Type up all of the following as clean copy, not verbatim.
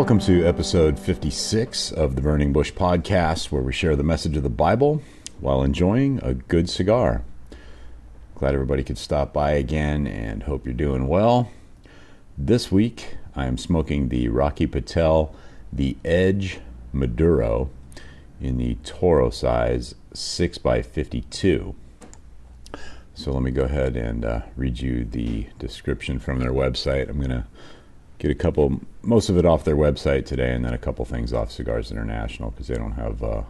Welcome to episode 56 of the Burning Bush podcast, where we share the message of the Bible while enjoying a good cigar. Glad everybody could stop by again and hope you're doing well. This week, I am smoking the Rocky Patel, the Edge Maduro in the Toro size 6x52. So let me go ahead and read you the description from their website. I'm going to get most of it off their website today, and then a couple things off Cigars International because they don't have a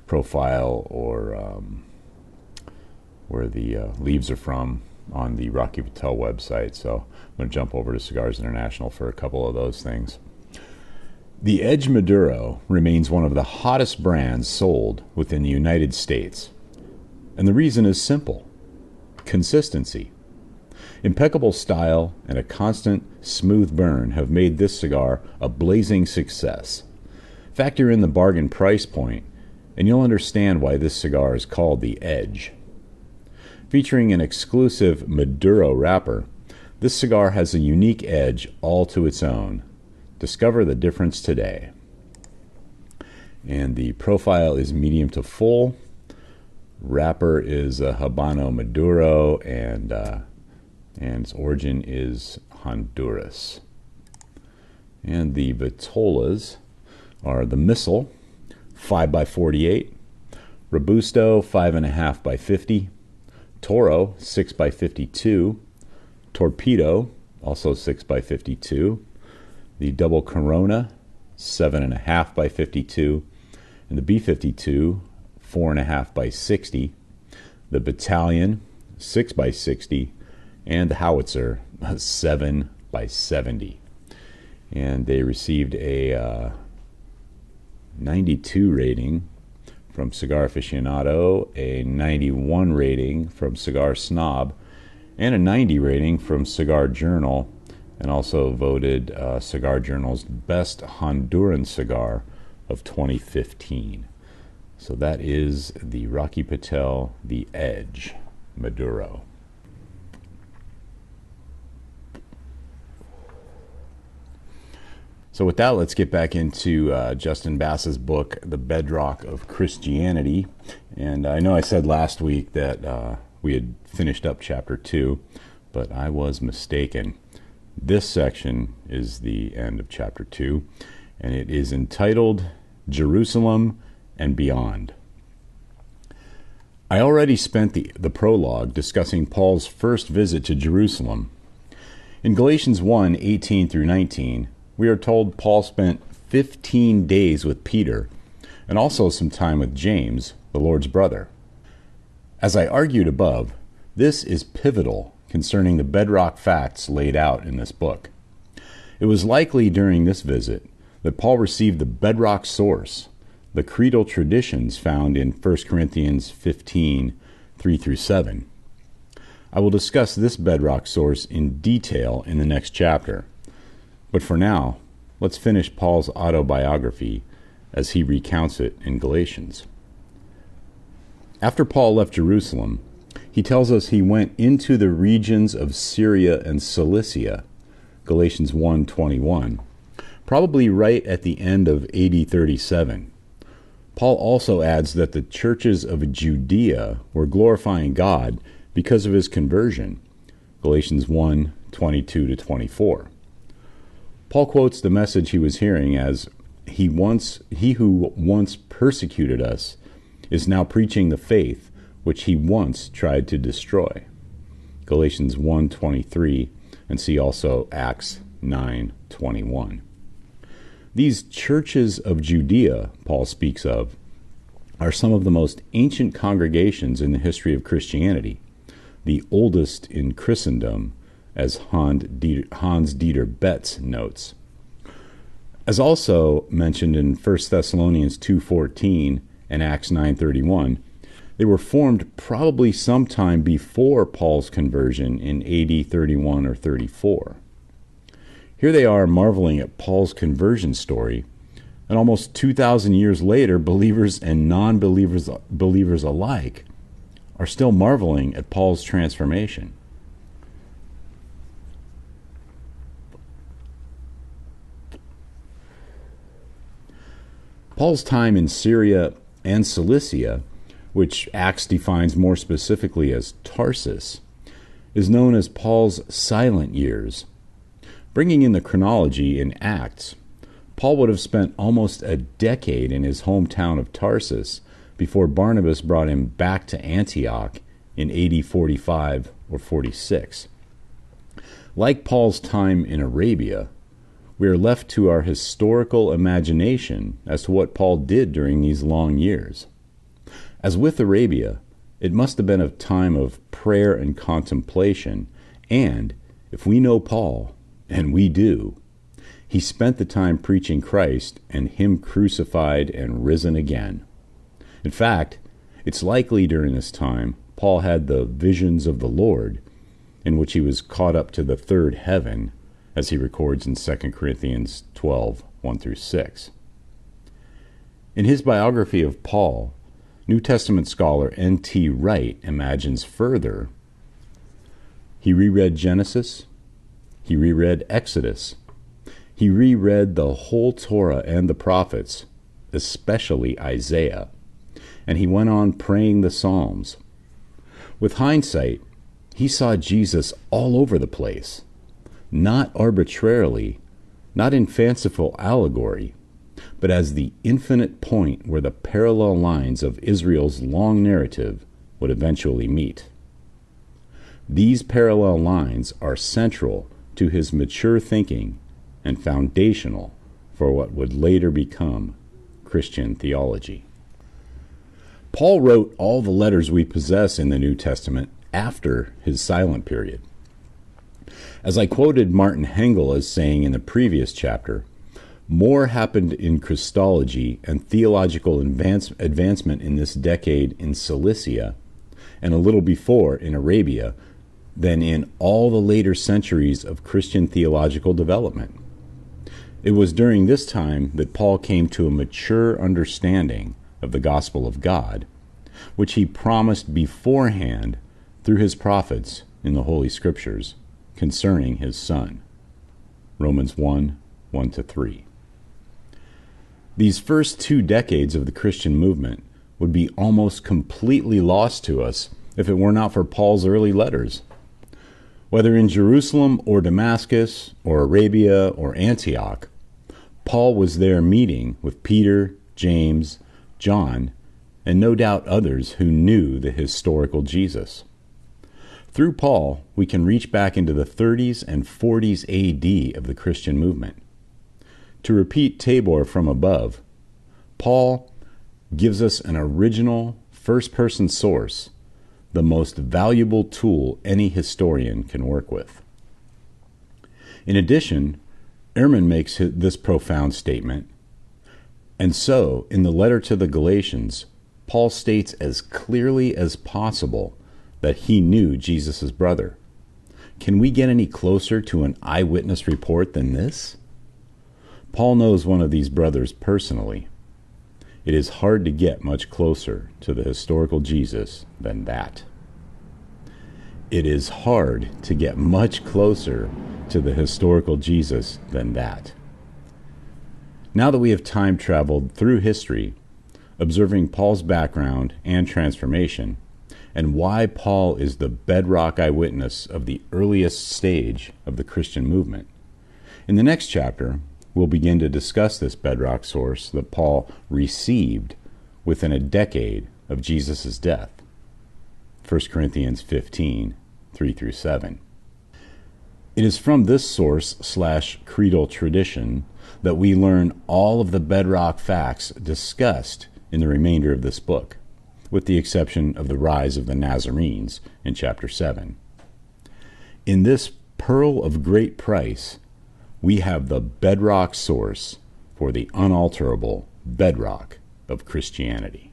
profile or where the leaves are from on the Rocky Patel website. So I'm going to jump over to Cigars International for a couple of those things. The Edge Maduro remains one of the hottest brands sold within the United States. And the reason is simple: consistency. Impeccable style and a constant, smooth burn have made this cigar a blazing success. Factor in the bargain price point, and you'll understand why this cigar is called the Edge. Featuring an exclusive Maduro wrapper, this cigar has a unique edge all to its own. Discover the difference today. And the profile is medium to full. Wrapper is a Habano Maduro, and its origin is Honduras. And the vitolas are the Missile 5x48, Robusto 5.5x50, Toro 6x52, Torpedo also 6x52, the Double Corona 7.5x52, and the B52 4.5x60, the Battalion 6x60, and the Howitzer 7x70. And they received a 92 rating from Cigar Aficionado, a 91 rating from Cigar Snob, and a 90 rating from Cigar Journal, and also voted Cigar Journal's best Honduran cigar of 2015. So that is the Rocky Patel, the Edge Maduro. So with that, let's get back into Justin Bass's book, The Bedrock of Christianity. And I know I said last week that we had finished up chapter 2, but I was mistaken. This section is the end of chapter 2, and it is entitled Jerusalem and Beyond. I already spent the prologue discussing Paul's first visit to Jerusalem. In Galatians 1:18 through 19, we are told Paul spent 15 days with Peter and also some time with James, the Lord's brother. As I argued above, this is pivotal concerning the bedrock facts laid out in this book. It was likely during this visit that Paul received the bedrock source, the creedal traditions found in 1 Corinthians 15, 3 through 7. I will discuss this bedrock source in detail in the next chapter. But for now, let's finish Paul's autobiography as he recounts it in Galatians. After Paul left Jerusalem, he tells us he went into the regions of Syria and Cilicia, Galatians 1:21, probably right at the end of AD 37. Paul also adds that the churches of Judea were glorifying God because of his conversion, Galatians 1:22-24. Paul quotes the message he was hearing as, He who once persecuted us is now preaching the faith which he once tried to destroy. Galatians 1:23, and see also Acts 9:21. These churches of Judea Paul speaks of are some of the most ancient congregations in the history of Christianity, the oldest in Christendom, as Hans Dieter Betz notes. As also mentioned in 1 Thessalonians 2:14 and Acts 9:31, they were formed probably sometime before Paul's conversion in AD 31 or 34. Here they are marveling at Paul's conversion story, and almost 2,000 years later, believers and non-believers alike are still marveling at Paul's transformation. Paul's time in Syria and Cilicia, which Acts defines more specifically as Tarsus, is known as Paul's silent years. Bringing in the chronology in Acts, Paul would have spent almost a decade in his hometown of Tarsus before Barnabas brought him back to Antioch in AD 45 or 46. Like Paul's time in Arabia, we are left to our historical imagination as to what Paul did during these long years. As with Arabia, it must have been a time of prayer and contemplation, and, if we know Paul, and we do, he spent the time preaching Christ and him crucified and risen again. In fact, it's likely during this time Paul had the visions of the Lord, in which he was caught up to the third heaven, as he records in 2 Corinthians 12, 1-6. In his biography of Paul, New Testament scholar N.T. Wright imagines further. He reread Genesis, he reread Exodus, he reread the whole Torah and the prophets, especially Isaiah, and he went on praying the Psalms. With hindsight, he saw Jesus all over the place, not arbitrarily, not in fanciful allegory, but as the infinite point where the parallel lines of Israel's long narrative would eventually meet. These parallel lines are central to his mature thinking and foundational for what would later become Christian theology. Paul wrote all the letters we possess in the New Testament after his silent period. As I quoted Martin Hengel as saying in the previous chapter, more happened in Christology and theological advancement in this decade in Cilicia, and a little before in Arabia, than in all the later centuries of Christian theological development. It was during this time that Paul came to a mature understanding of the gospel of God, which he promised beforehand through his prophets in the Holy Scriptures concerning his Son. Romans 1, 1-3. These first 2 decades of the Christian movement would be almost completely lost to us if it were not for Paul's early letters. Whether in Jerusalem or Damascus or Arabia or Antioch, Paul was there meeting with Peter, James, John, and no doubt others who knew the historical Jesus. Through Paul, we can reach back into the 30s and 40s AD of the Christian movement. To repeat Tabor from above, Paul gives us an original, first-person source, the most valuable tool any historian can work with. In addition, Ehrman makes this profound statement, and so, in the letter to the Galatians, Paul states as clearly as possible that he knew Jesus' brother. Can we get any closer to an eyewitness report than this? Paul knows one of these brothers personally. It is hard to get much closer to the historical Jesus than that. It is hard to get much closer to the historical Jesus than that. Now that we have time traveled through history, observing Paul's background and transformation, and why Paul is the bedrock eyewitness of the earliest stage of the Christian movement, in the next chapter, we'll begin to discuss this bedrock source that Paul received within a decade of Jesus' death. 1 Corinthians 15, 3-7. It is from this source/creedal tradition that we learn all of the bedrock facts discussed in the remainder of this book, with the exception of the rise of the Nazarenes in chapter 7. In this pearl of great price, we have the bedrock source for the unalterable bedrock of Christianity.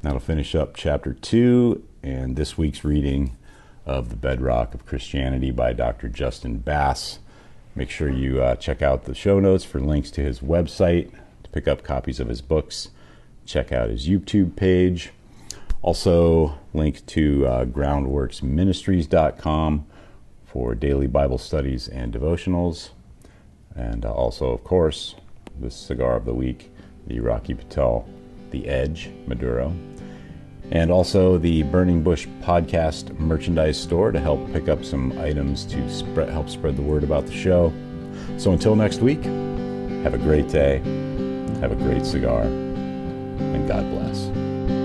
That'll finish up chapter 2 and this week's reading of The Bedrock of Christianity by Dr. Justin Bass. Make sure you check out the show notes for links to his website to pick up copies of his books. Check out his YouTube page. Also, link to groundworksministries.com for daily Bible studies and devotionals. And also, of course, this cigar of the week, the Rocky Patel, The Edge, Maduro, and also the Burning Bush podcast merchandise store to help pick up some items to help spread the word about the show. So until next week, have a great day, have a great cigar, and God bless.